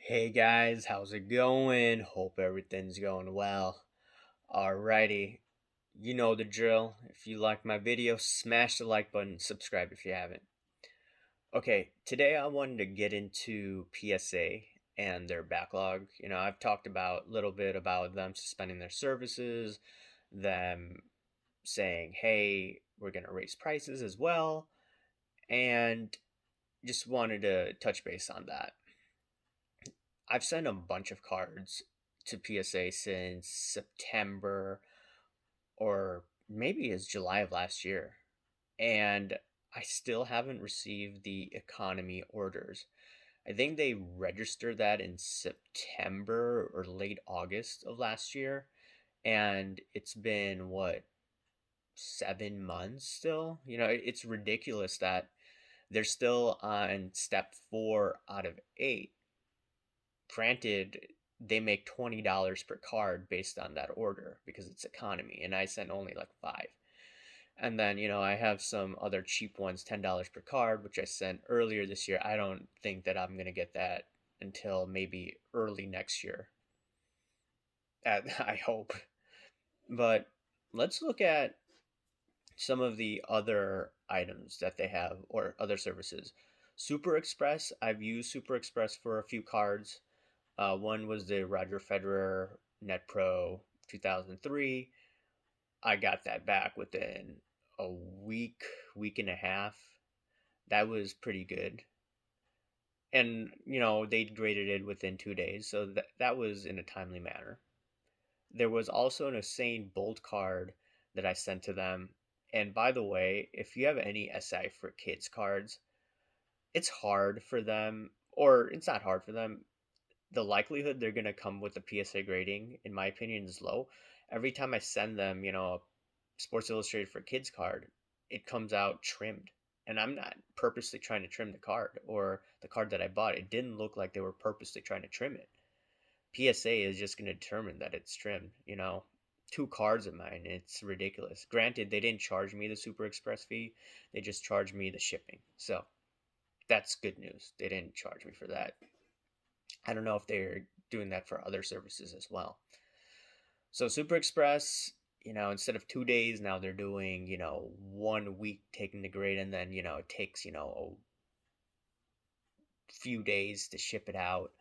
Hey guys, how's it going? Hope everything's going well. Alrighty, you know the drill. If you like my video, smash the like button, subscribe if you haven't. Okay, today I wanted to get into PSA and their backlog. I've talked about a little bit about them suspending their services, them saying, hey, we're going to raise prices as well, and just wanted to touch base on that. I've sent a bunch of cards to PSA since September or maybe it's July of last year. And I still haven't received the economy orders. I think they registered that in September or late August of last year. And it's been, what, 7 months still? It's ridiculous that they're still on step 4 out of 8. Granted, they make $20 per card based on that order because it's economy, and I sent only like 5. And then, I have some other cheap ones, $10 per card, which I sent earlier this year. I don't think that I'm going to get that until maybe early next year. I hope. But let's look at some of the other items that they have or other services. Super Express, I've used Super Express for a few cards. One was the Roger Federer Net Pro 2003. I got that back within a week and a half. That was pretty good. And, they graded it within 2 days. So that was in a timely manner. There was also an Usain Bolt card that I sent to them. And by the way, if you have any SI for kids cards, it's hard for them, or it's not hard for them. The likelihood they're going to come with a PSA grading, in my opinion, is low. Every time I send them, a Sports Illustrated for Kids card, it comes out trimmed. And I'm not purposely trying to trim the card or the card that I bought. It didn't look like they were purposely trying to trim it. PSA is just going to determine that it's trimmed. 2 cards of mine, it's ridiculous. Granted, they didn't charge me the Super Express fee, they just charged me the shipping. So that's good news. They didn't charge me for that. I don't know if they're doing that for other services as well. So Super Express, instead of 2 days, now they're doing, 1 week taking the grade, and then, it takes, a few days to ship it out.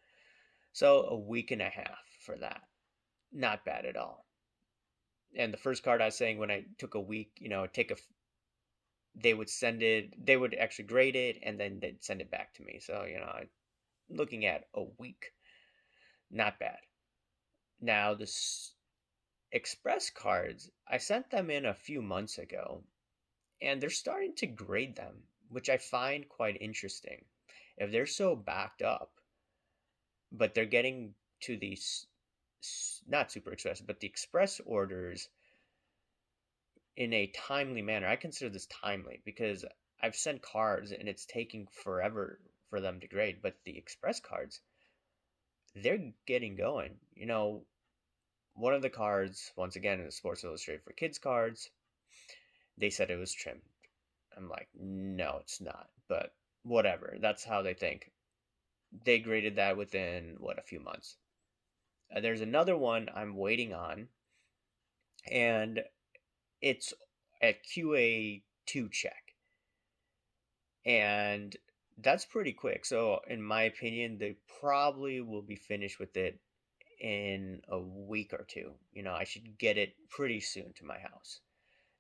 So a week and a half for that. Not bad at all. And the first card I was saying when I took a week, they would send it, they would actually grade it, and then they'd send it back to me. So, looking at a week, not bad. Now, this Express cards, I sent them in a few months ago, and they're starting to grade them, which I find quite interesting. If they're so backed up, but they're getting to these, not Super Express, but the Express orders in a timely manner. I consider this timely because I've sent cards and it's taking forever for them to grade, but the Express cards, they're getting going. One of the cards, once again, in the Sports Illustrated for Kids cards, they said it was trimmed. I'm like, no, it's not. But whatever. That's how they think. They graded that within, what, a few months. There's another one I'm waiting on, and it's a QA2 check. And that's pretty quick. So, in my opinion, they probably will be finished with it in a week or two. I should get it pretty soon to my house.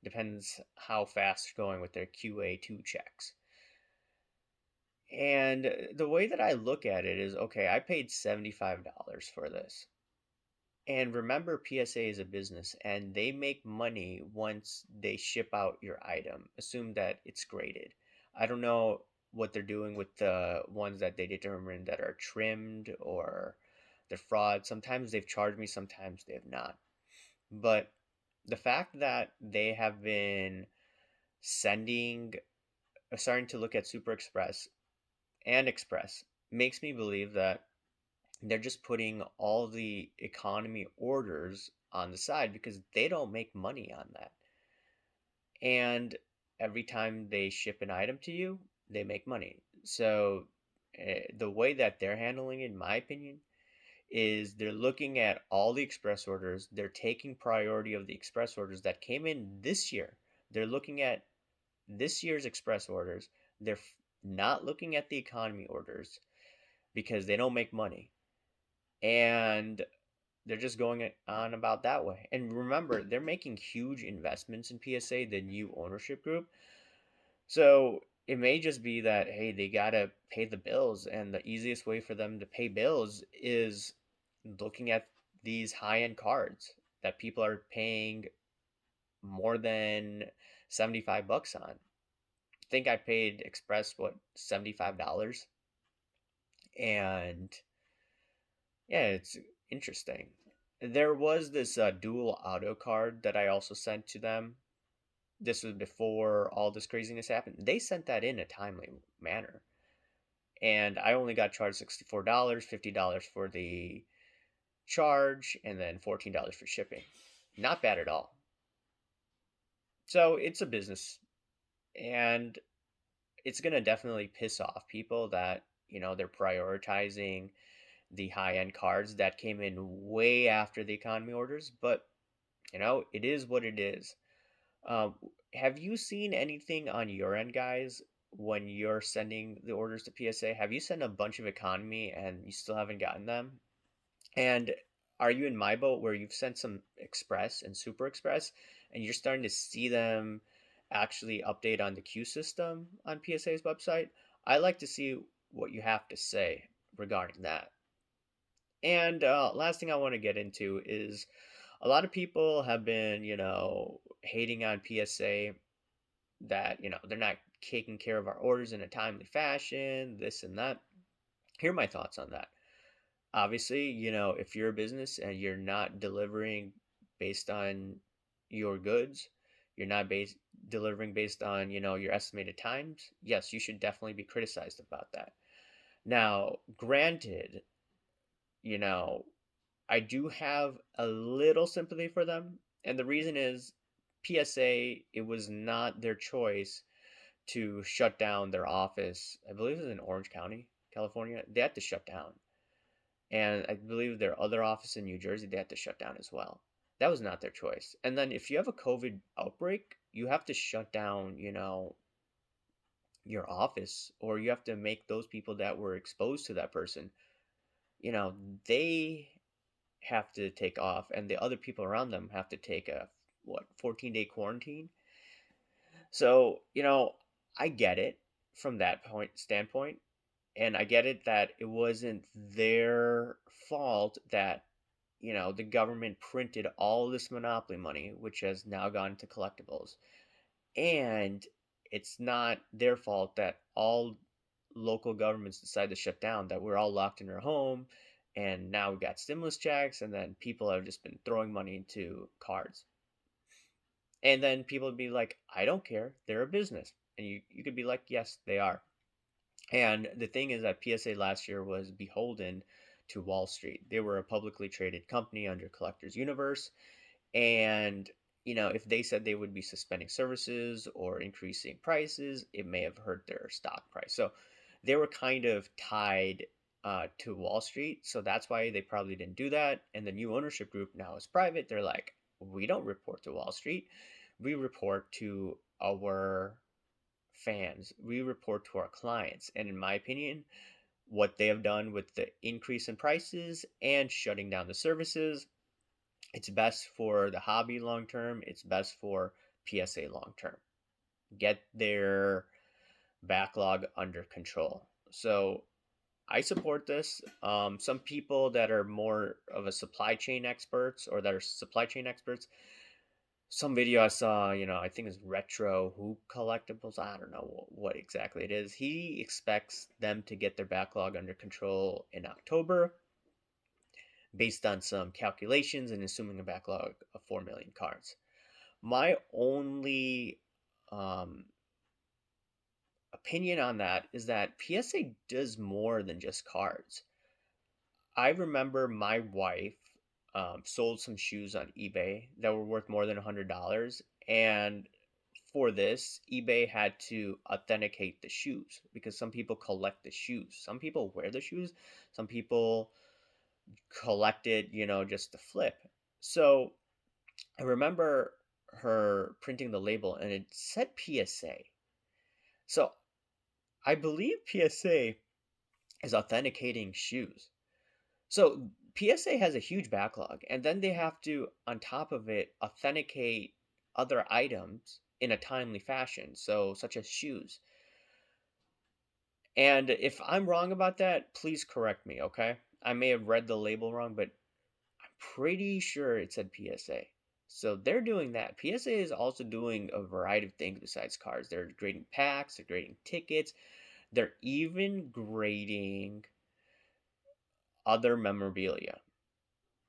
Depends how fast they're going with their QA2 checks. And the way that I look at it is, okay, I paid $75 for this. And remember, PSA is a business and they make money once they ship out your item. Assume that it's graded. I don't know what they're doing with the ones that they determine that are trimmed or they're fraud. Sometimes they've charged me, sometimes they have not. But the fact that they have been starting to look at Super Express and Express makes me believe that they're just putting all the economy orders on the side because they don't make money on that. And every time they ship an item to you, they make money. So The way that they're handling it, in my opinion, is they're looking at all the express orders. They're taking priority of the express orders that came in this year. They're looking at this year's express orders. They're not looking at the economy orders because they don't make money. And they're just going on about that way. And remember, they're making huge investments in PSA, the new ownership group. So it may just be that, hey, they got to pay the bills. And the easiest way for them to pay bills is looking at these high end cards that people are paying more than 75 bucks on. I think I paid Express, what, $75? And yeah, it's interesting. There was this dual auto card that I also sent to them. This was before all this craziness happened. They sent that in a timely manner. And I only got charged $64, $50 for the charge, and then $14 for shipping. Not bad at all. So it's a business, and it's going to definitely piss off people that, they're prioritizing the high end cards that came in way after the economy orders, but it is what it is. Um, have you seen anything on your end, guys, when you're sending the orders to PSA? Have you sent a bunch of economy and you still haven't gotten them? And are you in my boat where you've sent some Express and Super Express and you're starting to see them actually update on the queue system on PSA's website? I like to see what you have to say regarding that. And last thing I want to get into is a lot of people have been, hating on PSA that, they're not taking care of our orders in a timely fashion, this and that. Here are my thoughts on that. Obviously, if you're a business and you're not delivering based on your goods, you're not delivering based on, your estimated times, yes, you should definitely be criticized about that. Now, granted, you know, I do have a little sympathy for them, and the reason is PSA, it was not their choice to shut down their office. I believe it was in Orange County, California. They had to shut down. And I believe their other office in New Jersey, they had to shut down as well. That was not their choice. And then if you have a COVID outbreak, you have to shut down, your office, or you have to make those people that were exposed to that person, you know, they have to take off, and the other people around them have to take a, what, 14-day quarantine. So, I get it from that point standpoint, and I get it that it wasn't their fault that, the government printed all this monopoly money, which has now gone to collectibles. And it's not their fault that all local governments decide to shut down, that we're all locked in our home, and now we got stimulus checks, and then people have just been throwing money into cards. And then people would be like, I don't care, they're a business. And you could be like, yes, they are. And the thing is that PSA last year was beholden to Wall Street. They were a publicly traded company under Collectors Universe. And, if they said they would be suspending services or increasing prices, it may have hurt their stock price. So they were kind of tied to Wall Street. So that's why they probably didn't do that. And the new ownership group now is private. They're like, we don't report to Wall Street. We report to our fans. We report to our clients. And in my opinion, what they have done with the increase in prices and shutting down the services, it's best for the hobby long term. It's best for PSA long term. Get their backlog under control. So I support this. Some people that are more of a supply chain experts, or that are supply chain experts, some video I saw, I think it's Retro Who Collectibles. I don't know what exactly it is. He expects them to get their backlog under control in October based on some calculations and assuming a backlog of 4 million cards. My only um, opinion on that is that PSA does more than just cards. I remember my wife sold some shoes on eBay that were worth more than $100, and for this, eBay had to authenticate the shoes because some people collect the shoes. Some people wear the shoes. Some people collect it, just to flip. So I remember her printing the label and it said PSA. So I believe PSA is authenticating shoes. So PSA has a huge backlog, and then they have to, on top of it, authenticate other items in a timely fashion, so such as shoes. And if I'm wrong about that, please correct me, okay? I may have read the label wrong, but I'm pretty sure it said PSA. So they're doing that. PSA is also doing a variety of things besides cards. They're grading packs, they're grading tickets, they're even grading other memorabilia.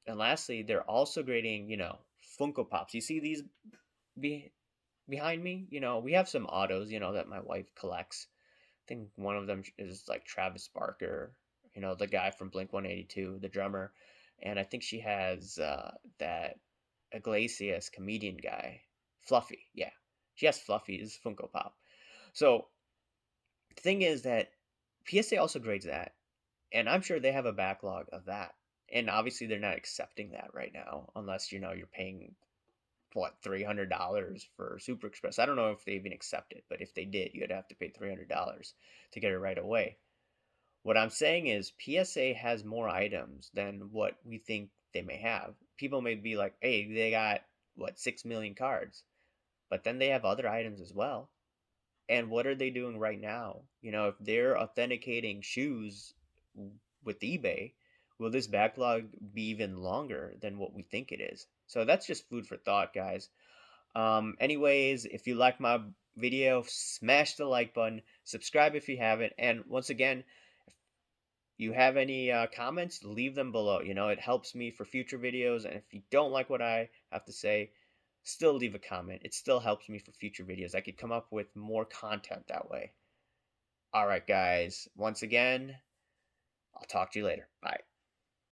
And lastly, they're also grading, Funko Pops. You see these be- behind me? We have some autos, that my wife collects. I think one of them is like Travis Barker, the guy from Blink 182, the drummer. And I think she has that Iglesias comedian guy, Fluffy. Yeah. She has Fluffy's Funko Pop. So the thing is that PSA also grades that. And I'm sure they have a backlog of that. And obviously they're not accepting that right now unless you're paying what, $300 for Super Express. I don't know if they even accept it, but if they did, you'd have to pay $300 to get it right away. What I'm saying is PSA has more items than what we think they may have. People may be like, "Hey, they got what, 6 million cards." But then they have other items as well. And what are they doing right now? If they're authenticating shoes with eBay, will this backlog be even longer than what we think it is? So that's just food for thought, guys. Anyways, if you like my video, smash the like button, subscribe if you haven't, and once again, if you have any comments, leave them below. It helps me for future videos, and if you don't like what I have to say, still leave a comment. It still helps me for future videos. I could come up with more content that way. All right, guys. Once again, I'll talk to you later. Bye.